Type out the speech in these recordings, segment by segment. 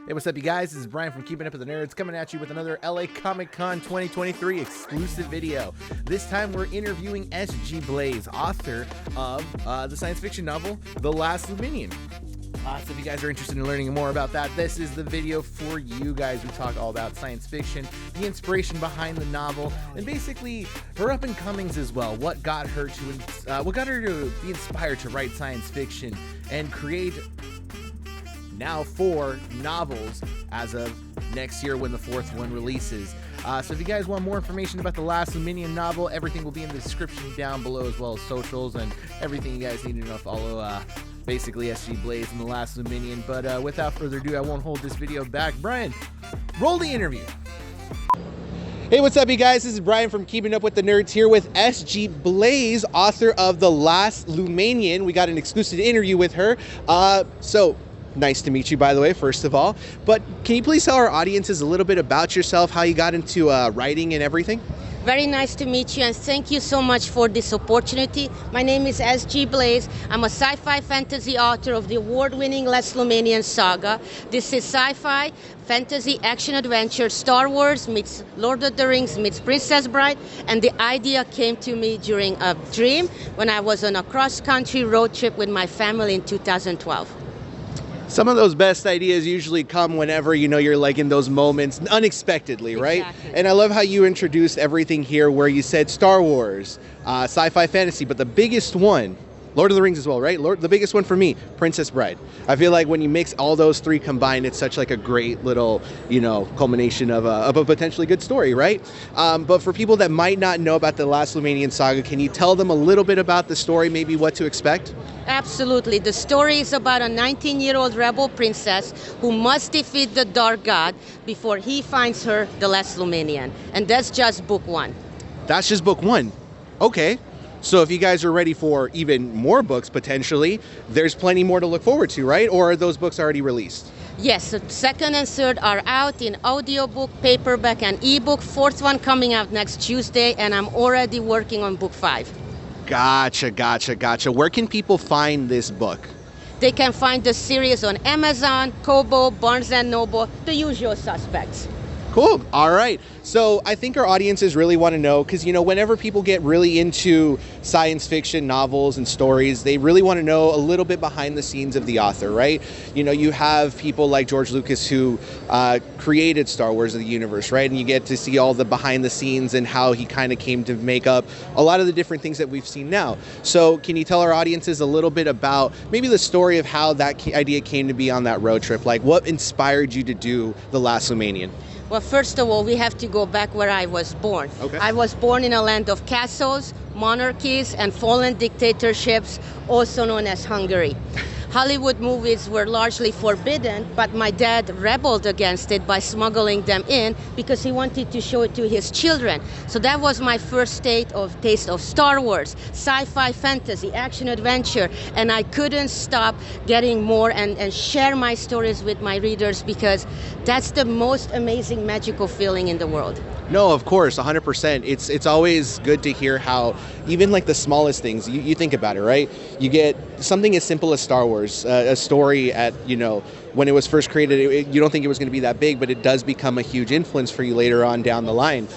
Hey, what's up, you guys? This is Bryan from Keeping Up with the Nerds coming at you with another LA Comic Con 2023 exclusive video. This time we're interviewing S.G. Blaise, author of the science fiction novel, The Last Lumanian. So if you guys are interested in learning more about that, this is the video for you guys. We talk all about science fiction, the inspiration behind the novel, and basically her up and comings as well. What got her to be inspired to write science fiction and create now 4 novels as of next year when the 4th one releases. So if you guys want more information about the Last Lumanian novel, everything will be in the description down below, as well as socials and everything you guys need to know to follow basically S.G. Blaise and the Last Lumanian. But without further ado, I won't hold this video back. Bryan, roll the interview. Hey, what's up, you guys? This is Bryan from Keeping Up with the Nerds here with S.G. Blaise, author of The Last Lumanian. We got an exclusive interview with her. So nice to meet you, by the way, first of all. But can you please tell our audiences a little bit about yourself, how you got into writing and everything? Very nice to meet you, and thank you so much for this opportunity. My name is S.G. Blaise. I'm a sci-fi fantasy author of the award-winning Last Lumanian saga. This is sci-fi, fantasy, action-adventure, Star Wars meets Lord of the Rings meets Princess Bride, and the idea came to me during a dream when I was on a cross-country road trip with my family in 2012. Some of those best ideas usually come whenever, you know, you're like in those moments unexpectedly, right? Exactly. And I love how you introduced everything here where you said Star Wars, sci-fi fantasy, but the biggest one, Lord of the Rings as well, right? The biggest one for me, Princess Bride. I feel like when you mix all those 3 combined, it's such like a great little, you know, culmination of a potentially good story, right? But for people that might not know about the Last Lumanian saga, can you tell them a little bit about the story, maybe what to expect? Absolutely. The story is about a 19-year-old rebel princess who must defeat the Dark God before he finds her, the Last Lumanian. And that's just book 1. That's just book 1. Okay. So if you guys are ready for even more books, potentially, there's plenty more to look forward to, right? Or are those books already released? Yes, the 2nd and 3rd are out in audiobook, paperback, and ebook. 4th one coming out next Tuesday, and I'm already working on book 5. Gotcha. Where can people find this book? They can find the series on Amazon, Kobo, Barnes & Noble, the usual suspects. Cool. All right. So I think our audiences really want to know, because, you know, whenever people get really into science fiction novels and stories, they really want to know a little bit behind the scenes of the author, right? You know, you have people like George Lucas who created Star Wars of the universe, right? And you get to see all the behind the scenes and how he kind of came to make up a lot of the different things that we've seen now. So can you tell our audiences a little bit about maybe the story of how that idea came to be on that road trip? Like, what inspired you to do The Last Lumanian? Well, first of all, we have to go back where I was born. Okay. I was born in a land of castles, monarchies, and fallen dictatorships, also known as Hungary. Hollywood movies were largely forbidden, but my dad rebelled against it by smuggling them in because he wanted to show it to his children. So that was my first taste of Star Wars, sci-fi, fantasy, action, adventure, and I couldn't stop getting more and share my stories with my readers because that's the most amazing, magical feeling in the world. No, of course, 100%. It's always good to hear how even like the smallest things, you think about it, right? You get something as simple as Star Wars, a story at, you know, when it was first created, you don't think it was going to be that big, but it does become a huge influence for you later on down the line.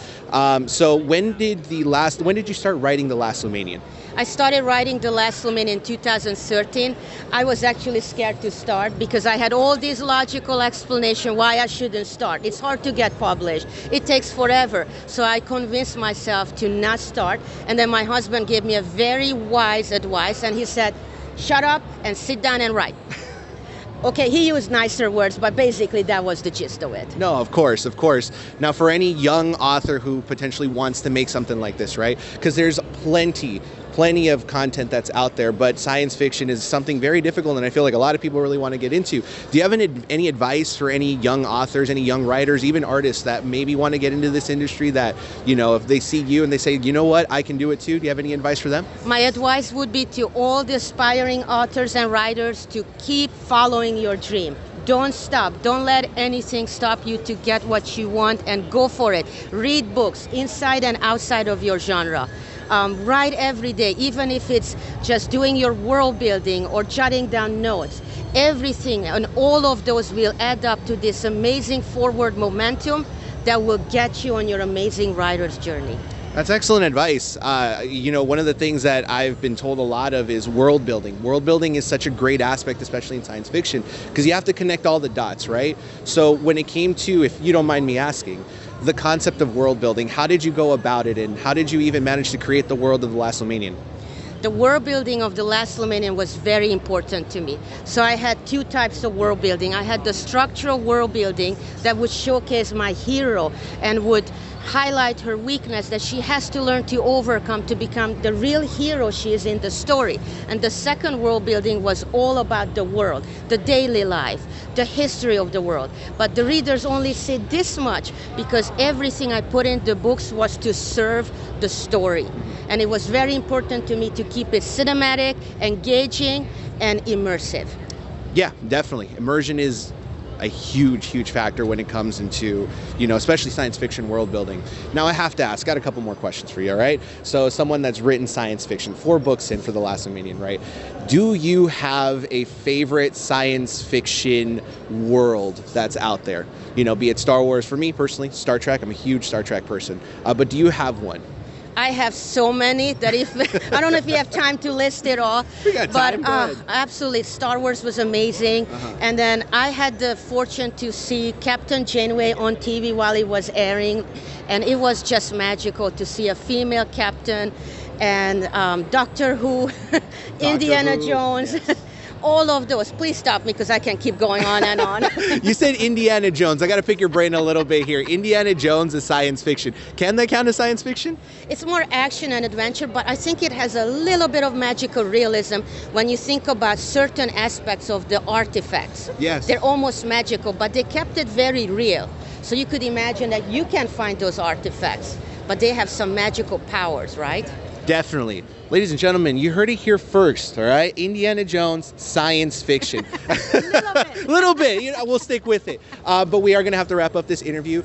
So when did you start writing The Last Lumanian? I started writing The Last Lumanian in 2013. I was actually scared to start because I had all these logical explanations why I shouldn't start. It's hard to get published. It takes forever. So I convinced myself to not start. And then my husband gave me a very wise advice, and he said, shut up and sit down and write. Okay, he used nicer words, but basically that was the gist of it. No, of course. Now, for any young author who potentially wants to make something like this, right? Because there's plenty of content that's out there, but science fiction is something very difficult, and I feel like a lot of people really want to get into. Do you have any advice for any young authors, any young writers, even artists that maybe want to get into this industry that, you know, if they see you and they say, you know what, I can do it too? Do you have any advice for them? My advice would be to all the aspiring authors and writers to keep following your dream. Don't stop. Don't let anything stop you to get what you want, and go for it. Read books inside and outside of your genre. write every day, even if it's just doing your world building or jotting down notes. Everything and all of those will add up to this amazing forward momentum that will get you on your amazing writer's journey. That's excellent advice. You know, one of the things that I've been told a lot of is world building. World building is such a great aspect, especially in science fiction, because you have to connect all the dots, right? So when it came to, if you don't mind me asking, the concept of world building, how did you go about it, and how did you even manage to create the world of The Last Lumanian? The world building of The Last Lumanian was very important to me. So I had two types of world building. I had the structural world building that would showcase my hero and would highlight her weakness that she has to learn to overcome to become the real hero she is in the story. And the second world building was all about the world, the daily life, the history of the world. But the readers only see this much because everything I put in the books was to serve the story. And it was very important to me to keep it cinematic, engaging, and immersive. Yeah, definitely. Immersion is a huge factor when it comes into, you know, especially science fiction world building. Now I have to ask, got a couple more questions for you, all right? So someone that's written science fiction, 4 books in for The Last Lumanian, right? Do you have a favorite science fiction world that's out there? You know, be it Star Wars, for me personally, Star Trek, I'm a huge Star Trek person, but do you have one? I have so many that if I don't know if you have time to list it all. We got time, but absolutely, Star Wars was amazing. And then I had the fortune to see Captain Janeway on TV while it was airing, and it was just magical to see a female captain. And Doctor Who, Indiana Jones. Yes. All of those. Please stop me because I can keep going on and on. You said Indiana Jones. I got to pick your brain a little bit here. Indiana Jones is science fiction. Can that count as science fiction? It's more action and adventure, but I think it has a little bit of magical realism when you think about certain aspects of the artifacts. Yes. They're almost magical, but they kept it very real. So you could imagine that you can find those artifacts, but they have some magical powers, right? Definitely. Ladies and gentlemen, you heard it here first, all right? Indiana Jones, science fiction. Little bit. You know, we'll stick with it. But we are going to have to wrap up this interview.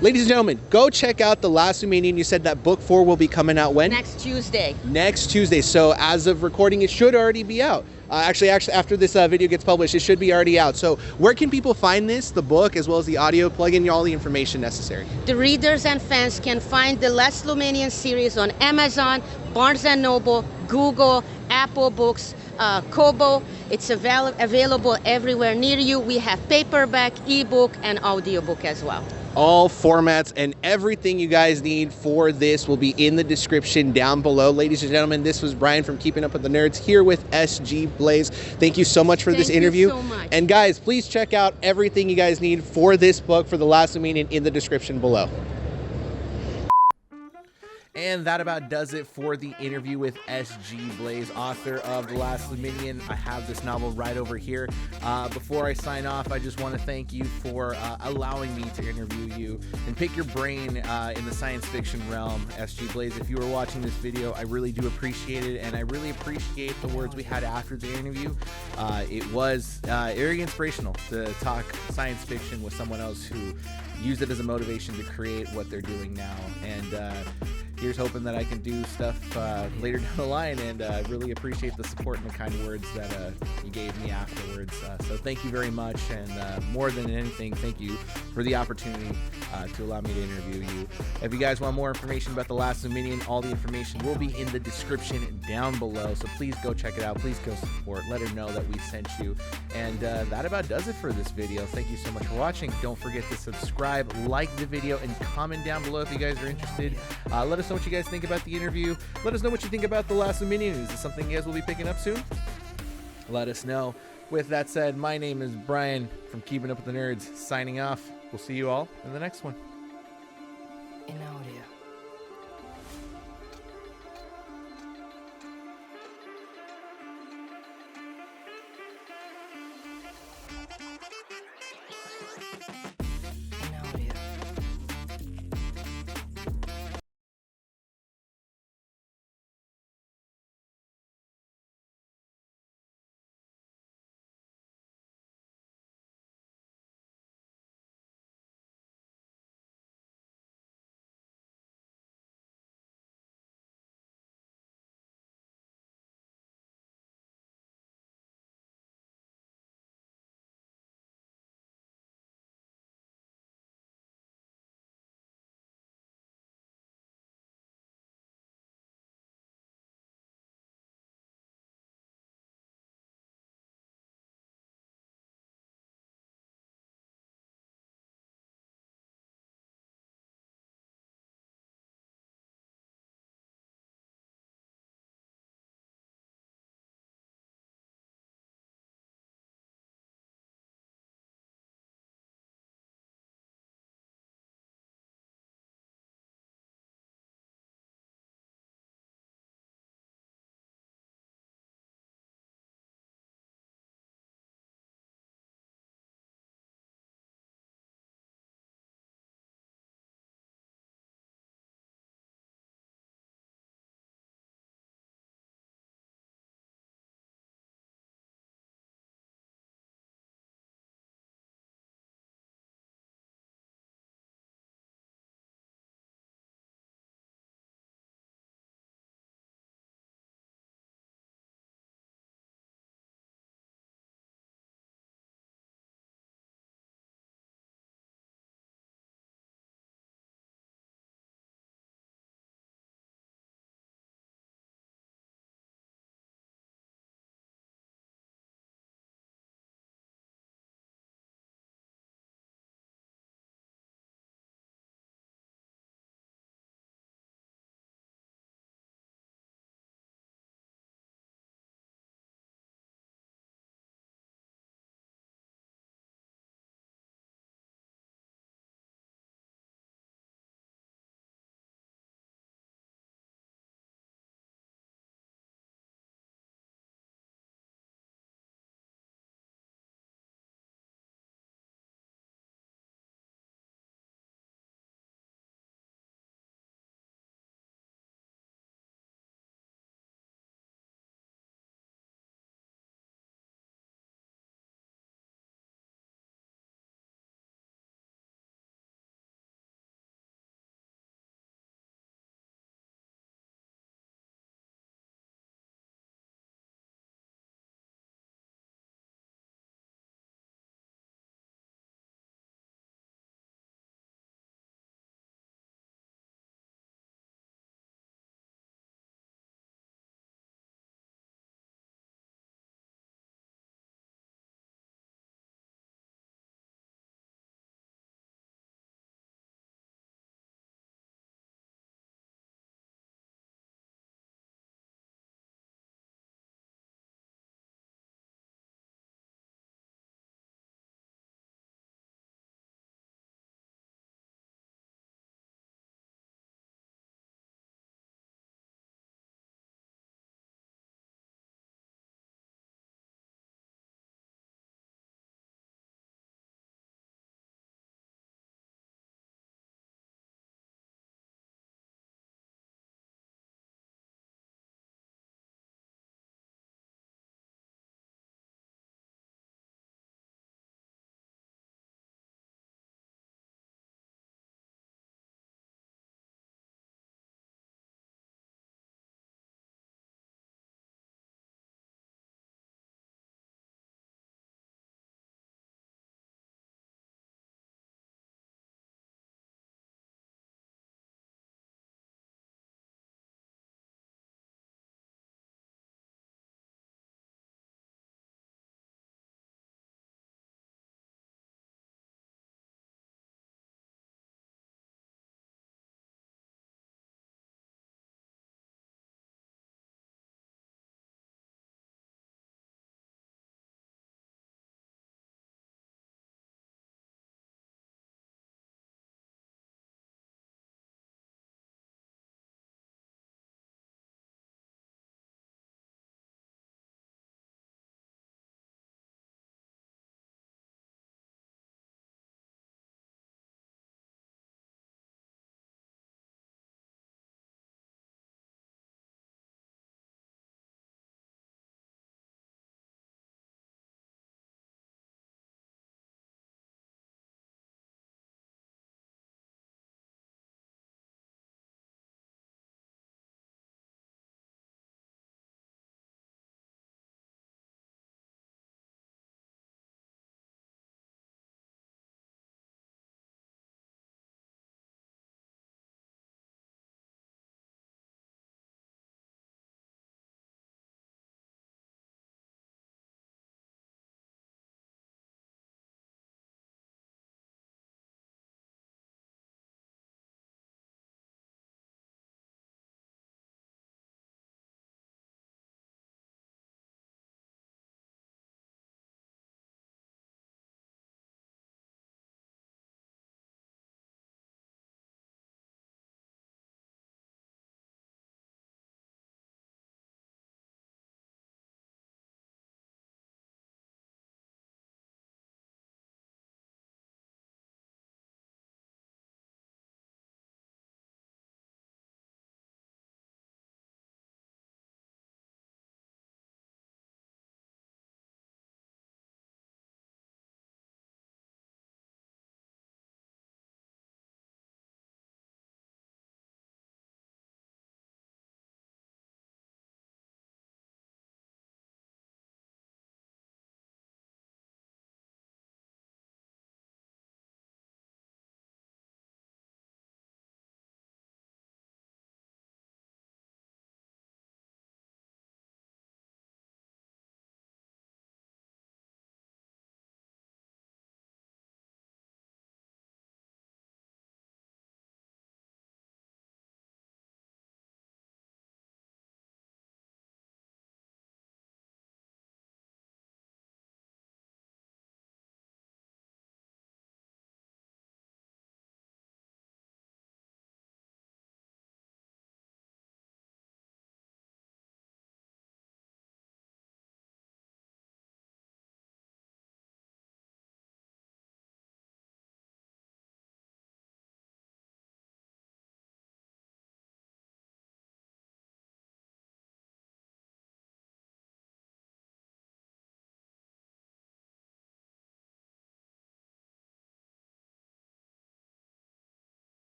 Ladies and gentlemen, go check out The Last Lumanian. You said that book 4 will be coming out when? Next Tuesday. Next Tuesday. So as of recording, it should already be out. Actually, after this video gets published, it should be already out. So where can people find this, the book, as well as the audio? Plug in all the information necessary. The readers and fans can find the Last Lumanian series on Amazon, Barnes & Noble, Google, Apple Books, Kobo. It's available everywhere near you. We have paperback, ebook, and audiobook as well. All formats and everything you guys need for this will be in the description down below. Ladies and gentlemen, this was Bryan from Keeping Up with the Nerds here with SG Blaise. Thank you so much for this interview. Thank you so much. And guys, please check out everything you guys need for this book, for The Last Lumanian, in the description below. And that about does it for the interview with SG Blaise, author of The Last Lumanian. I have this novel right over here. Before I sign off, I just want to thank you for allowing me to interview you and pick your brain in the science fiction realm. SG Blaise, if you were watching this video, I really do appreciate it, and I really appreciate the words we had after the interview. It was very inspirational to talk science fiction with someone else who used it as a motivation to create what they're doing now. And here's hoping that I can do stuff later down the line, and really appreciate the support and the kind words that you gave me afterwards. So thank you very much, and more than anything, thank you for the opportunity to allow me to interview you. If you guys want more information about The Last Lumanian, all the information will be in the description down below, so please go check it out. Please go support. Let her know that we sent you. And that about does it for this video. Thank you so much for watching. Don't forget to subscribe, like the video, and comment down below if you guys are interested. Let us know what you guys think about the interview. Let us know what you think about The Last Lumanian. Is this something you guys will be picking up soon? Let us know. With that said, my name is Bryan from Keeping Up with the Nerds, signing off. We'll see you all in the next one. In audio.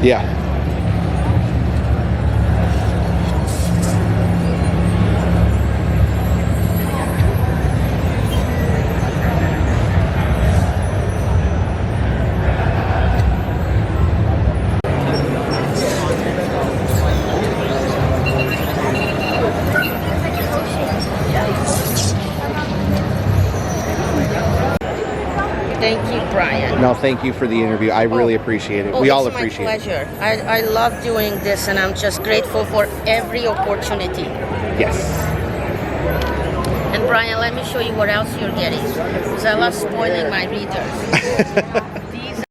Yeah. Thank you, Bryan. No, thank you for the interview. I really appreciate it. We all appreciate it. It's my pleasure. I love doing this, and I'm just grateful for every opportunity. Yes. And Bryan, let me show you what else you're getting, because I love spoiling my readers. These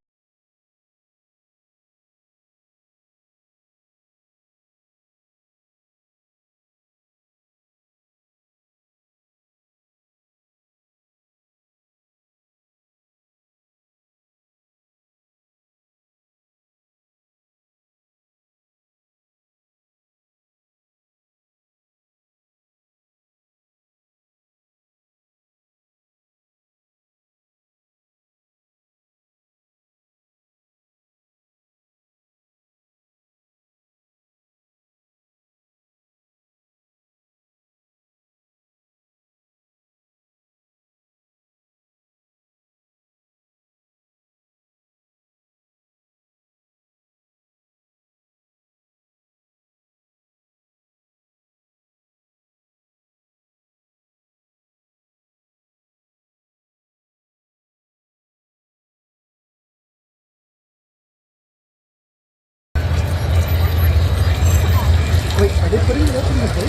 Wait, are they putting it up in the book?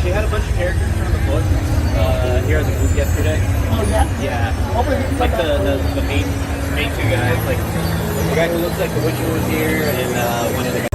She had a bunch of characters from the book here at the booth yesterday. Oh yeah? Yeah. Like the main two guys, like the guy who looks like the Witcher was here, and one of the guys.